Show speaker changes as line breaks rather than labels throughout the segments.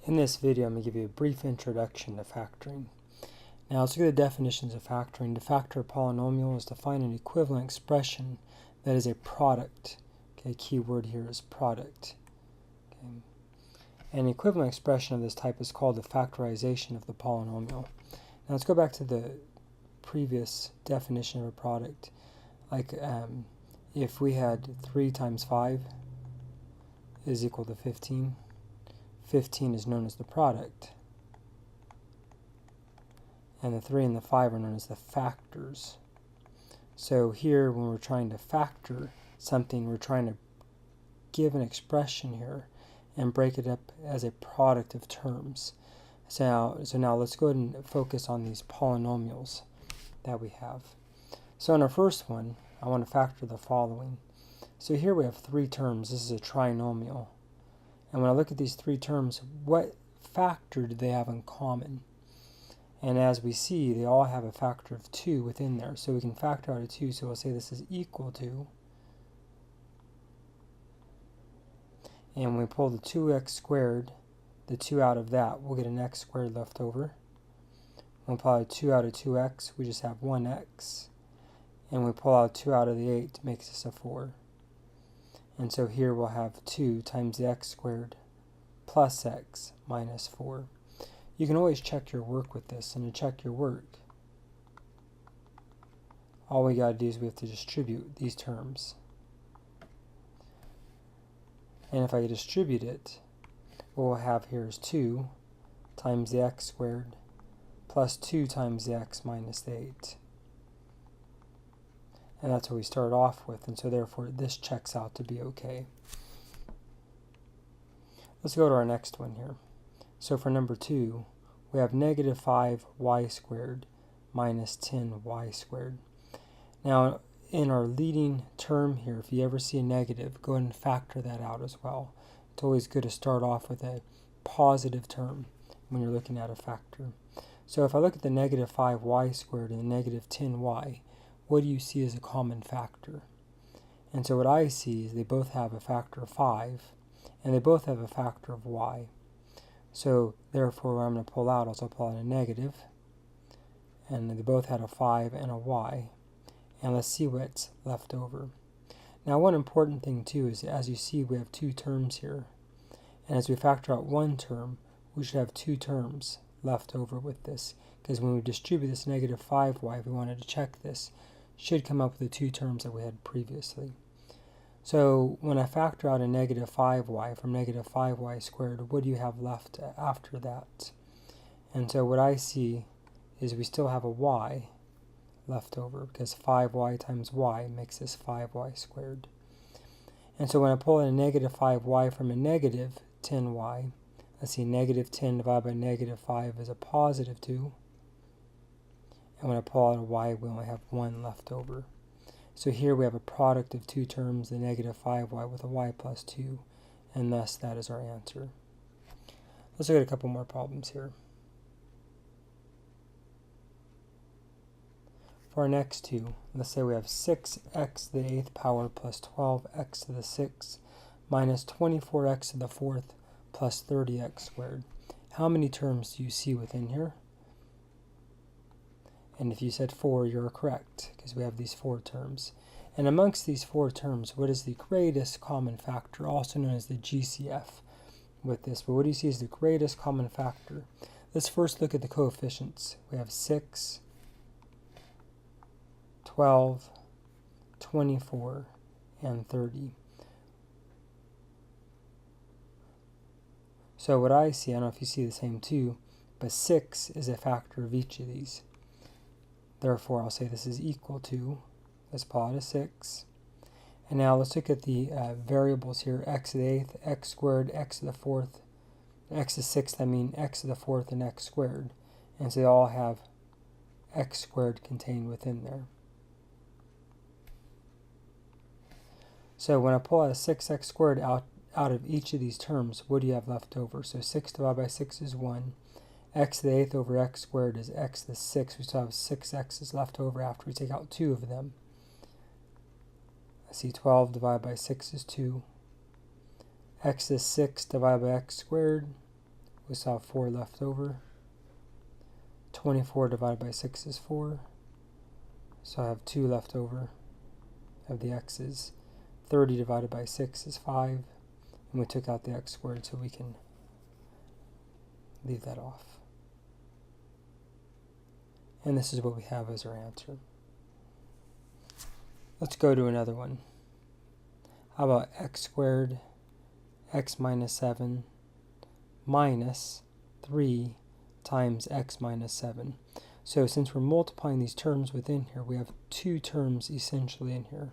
In this video, I'm going to give you a brief introduction to factoring. Now, let's look at the definitions of factoring. To factor a polynomial is to find an equivalent expression that is a product. Okay, key word here is product. Okay. An equivalent expression of this type is called the factorization of the polynomial. Now, let's go back to the previous definition of a product. Like if we had 3 times 5 is equal to 15. 15 is known as the product, and the 3 and the 5 are known as the factors. So here, when we're trying to factor something, we're trying to give an expression here and break it up as a product of terms. So now let's go ahead and focus on these polynomials that we have. So in our first one, I want to factor the following. So here we have 3 terms. This is a trinomial. And when I look at these 3 terms, what factor do they have in common? And as we see, they all have a factor of 2 within there. So we can factor out a 2, so we'll say this is equal to, and when we pull the 2x squared, the 2 out of that, we'll get an x squared left over. When we pull out 2 out of 2x, we just have 1x. And we pull out 2 out of the 8, makes us a 4. And so here we'll have 2 times the x squared plus x minus 4. You can always check your work with this, and to check your work, all we got to do is we have to distribute these terms. And if I distribute it, what we'll have here is 2 times the x squared plus 2 times the x minus the 8. And that's what we start off with, and so therefore this checks out to be okay. Let's go to our next one here. So for number 2, we have negative 5y squared minus 10y squared. Now, in our leading term here, if you ever see a negative, go ahead and factor that out as well. It's always good to start off with a positive term when you're looking at a factor. So if I look at the negative 5y squared and the negative 10y, what do you see as a common factor? And so what I see is they both have a factor of 5, and they both have a factor of y. So therefore, what I'm going to pull out, I'll pull out a negative, and they both had a 5 and a y. And let's see what's left over. Now, one important thing too is, as you see, we have 2 terms here. And as we factor out one term, we should have 2 terms left over with this. Because when we distribute this negative 5y, if we wanted to check this, should come up with the 2 terms that we had previously. So when I factor out a negative 5y from negative 5y squared, what do you have left after that? And so what I see is we still have a y left over, because 5y times y makes this 5y squared. And so when I pull in a negative 5y from a negative 10y, let's see, negative 10 divided by negative 5 is a positive 2. And when I pull out a y, we only have 1 left over. So here we have a product of 2 terms, the negative 5y with a y plus 2, and thus that is our answer. Let's look at a couple more problems here. For our next 2, let's say we have 6x to the 8th power plus 12x to the 6th minus 24x to the 4th plus 30x squared. How many terms do you see within here? And if you said 4, you're correct, because we have these 4 terms. And amongst these 4 terms, what is the greatest common factor, also known as the GCF with this? But what do you see as the greatest common factor? Let's first look at the coefficients. We have 6, 12, 24, and 30. So what I see, I don't know if you see the same too, but 6 is a factor of each of these. Therefore, I'll say this is equal to, let's pull out a 6. And now let's look at the variables here, x to the 8th, x squared, x to the 4th, x to the 6th, I mean x to the 4th, and x squared. And so they all have x squared contained within there. So when I pull out a 6x squared out of each of these terms, what do you have left over? So 6 divided by 6 is 1. X to the 8th over x squared is x to the 6th. We still have 6 x's left over after we take out 2 of them. I see 12 divided by 6 is 2. X to the 6th divided by x squared we still have 4 left over. 24 divided by 6 is 4. So I have 2 left over of the x's. 30 divided by 6 is 5. And we took out the x squared, so we can leave that off. And this is what we have as our answer. Let's go to another one. How about x squared, x minus 7, minus 3 times x minus 7. So since we're multiplying these terms within here, we have 2 terms essentially in here.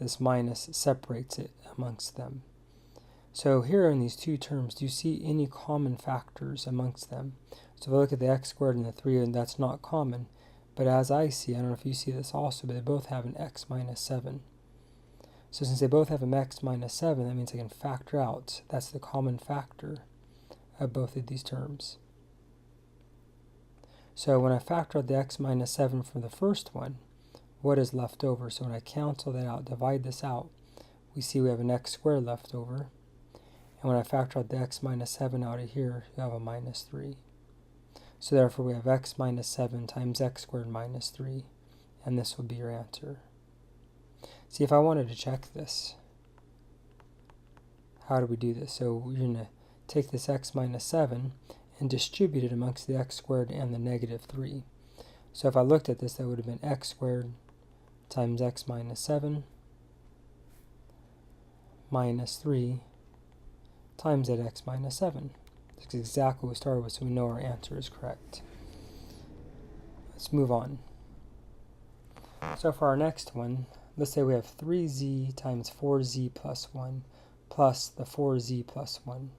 This minus separates it amongst them. So here in these 2 terms, do you see any common factors amongst them? So if I look at the x squared and the 3, and that's not common. But as I see, I don't know if you see this also, but they both have an x minus 7. So since they both have an x minus 7, that means I can factor out. That's the common factor of both of these terms. So when I factor out the x minus 7 from the first one, what is left over? So when I cancel that out, divide this out, we see we have an x squared left over. And when I factor out the x minus 7 out of here, you have a minus 3. So therefore we have x minus 7 times x squared minus 3. And this will be your answer. See, if I wanted to check this, how do we do this? So we're going to take this x minus 7 and distribute it amongst the x squared and the negative 3. So if I looked at this, that would have been x squared times x minus 7 minus 3 times that x minus 7. That's exactly what we started with, so we know our answer is correct. Let's move on. So for our next one, let's say we have 3z times 4z plus 1 plus the 4z plus 1.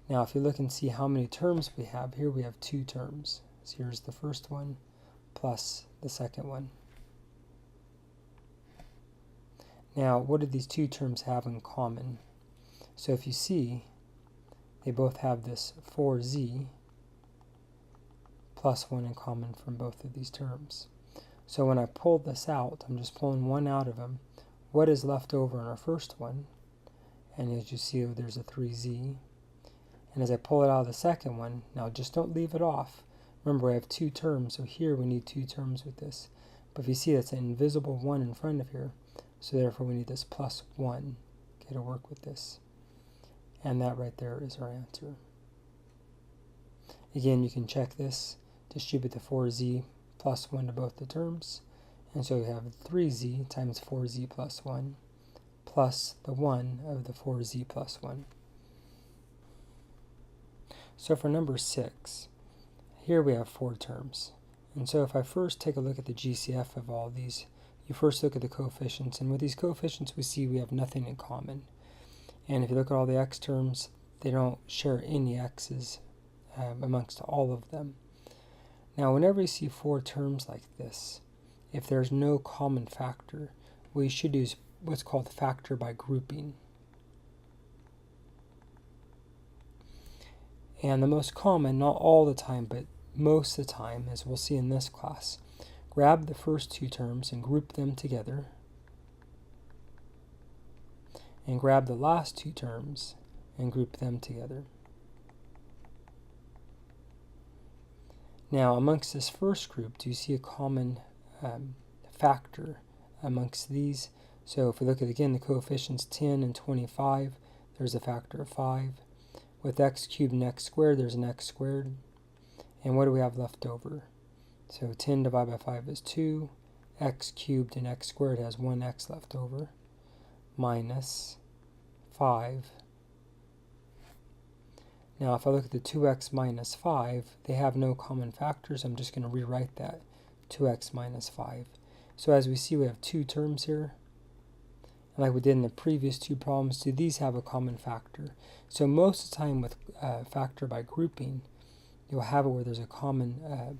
Now if you look and see how many terms we have, here we have 2 terms. So here's the first one plus the second one. Now what do these 2 terms have in common? So if you see, they both have this 4z plus 1 in common from both of these terms. So when I pull this out, I'm just pulling one out of them. What is left over in our first one? And as you see, there's a 3z. And as I pull it out of the second one, now just don't leave it off. Remember, I have 2 terms, so here we need 2 terms with this. But if you see, that's an invisible 1 in front of here. So therefore, we need this plus 1 to work with this. And that right there is our answer. Again, you can check this. Distribute the 4z plus 1 to both the terms. And so we have 3z times 4z plus 1 plus the 1 of the 4z plus 1. So for number 6, here we have 4 terms. And so if I first take a look at the GCF of all these, you first look at the coefficients. And with these coefficients, we see we have nothing in common. And if you look at all the x terms, they don't share any x's amongst all of them. Now, whenever you see 4 terms like this, if there's no common factor, we should use what's called factor by grouping. And the most common, not all the time, but most of the time, as we'll see in this class, grab the first 2 terms and group them together, and grab the last 2 terms and group them together. Now, amongst this first group, do you see a common factor amongst these? So if we look at, again, the coefficients 10 and 25, there's a factor of 5. With x cubed and x squared, there's an x squared. And what do we have left over? So 10 divided by 5 is 2. X cubed and x squared has 1x left over. Minus 5. Now if I look at the 2x minus 5, they have no common factors. I'm just going to rewrite that. 2x minus 5. So as we see, we have 2 terms here. And like we did in the previous 2 problems, do these have a common factor? So most of the time with factor by grouping, you'll have it where there's a common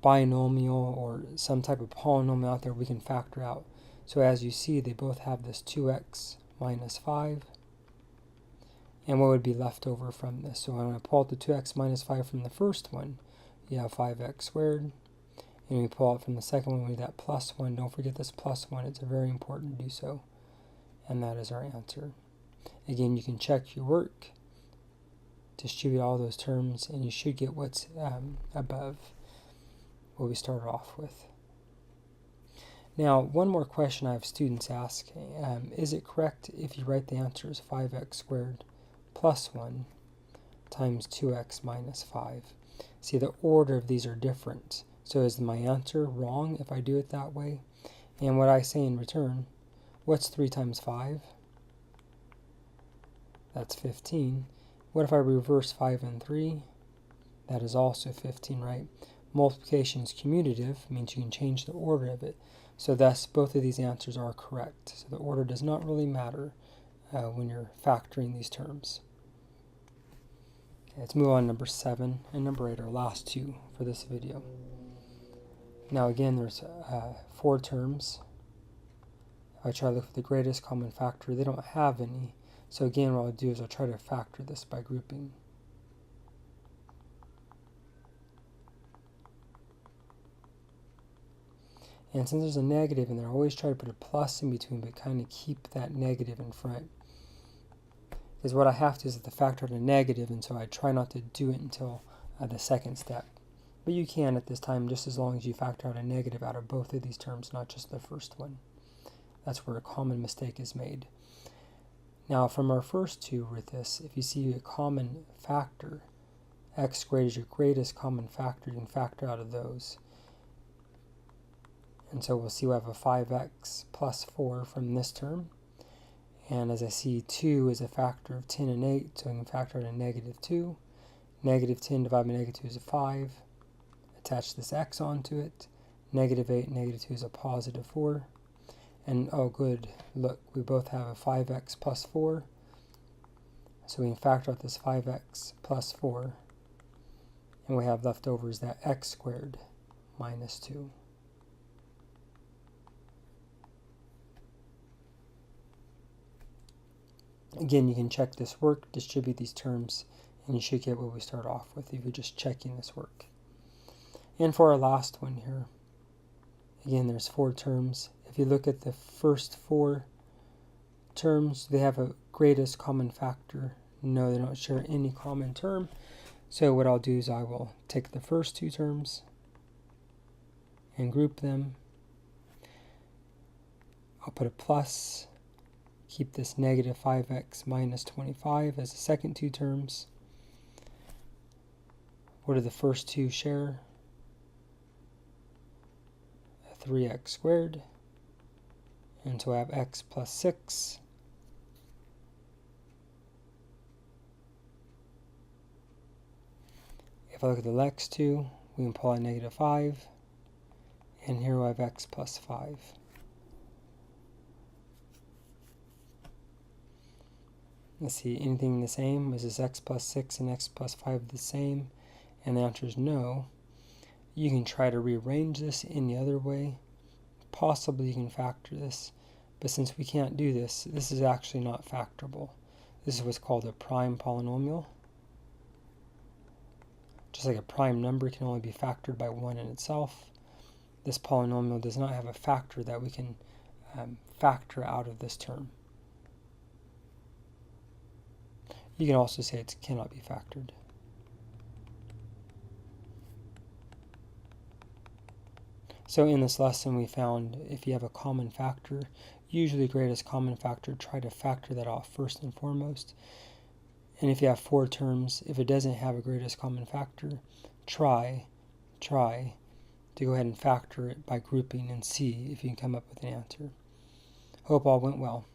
binomial or some type of polynomial out there we can factor out. So as you see, they both have this 2x minus 5. And what would be left over from this? So when I pull out the 2x minus 5 from the first one, you have 5x squared. And we pull out from the second one, we have that plus 1. Don't forget this plus 1. It's very important to do so. And that is our answer. Again, you can check your work. distribute all those terms, and you should get what's above what we started off with. Now, one more question I have students ask, is it correct if you write the answer as 5x squared plus 1 times 2x minus 5? See, the order of these are different. So is my answer wrong if I do it that way? And what I say in return, what's 3 times 5? That's 15. What if I reverse 5 and 3? That is also 15, right? Multiplication is commutative, means you can change the order of it. So thus, both of these answers are correct. So the order does not really matter when you're factoring these terms. Okay, let's move on to number 7 and number 8, our last two for this video. Now again, there's 4 terms. If I try to look for the greatest common factor, they don't have any. So again, what I'll do is I'll try to factor this by grouping. And since there's a negative in there, I always try to put a plus in between, but kind of keep that negative in front. Because what I have to is to factor out a negative, and so I try not to do it until the second step. But you can at this time, just as long as you factor out a negative out of both of these terms, not just the first one. That's where a common mistake is made. Now, from our first two with this, if you see a common factor, x squared is your greatest common factor, you can factor out of those. And so we'll see we have a 5x plus 4 from this term. And as I see, 2 is a factor of 10 and 8, so we can factor out a negative 2. Negative 10 divided by negative 2 is a 5. Attach this x onto it. Negative 8, negative 2 is a positive 4. And oh good, look, we both have a 5x plus 4. So we can factor out this 5x plus 4. And we have left over is that x squared minus 2. Again, you can check this work, distribute these terms, and you should get what we start off with if you're just checking this work. And for our last one here, again, there's 4 terms. If you look at the first 4 terms, they have a greatest common factor. No, they don't share any common term. So what I'll do is I will take the first 2 terms and group them. I'll put a plus. Keep this negative 5x minus 25 as the second 2 terms. What do the first 2 share? A 3x squared. And so I have x plus 6. If I look at the next 2, we can pull out negative 5. And here we have x plus 5. Let's see, anything the same? Is this x plus 6 and x plus 5 the same? And the answer is no. You can try to rearrange this any other way. Possibly you can factor this. But since we can't do this, this is actually not factorable. This is what's called a prime polynomial. Just like a prime number can only be factored by 1 in itself, this polynomial does not have a factor that we can factor out of this term. You can also say it cannot be factored. So in this lesson we found if you have a common factor, usually greatest common factor, try to factor that off first and foremost. And if you have 4 terms, if it doesn't have a greatest common factor, try to go ahead and factor it by grouping and see if you can come up with an answer. Hope all went well.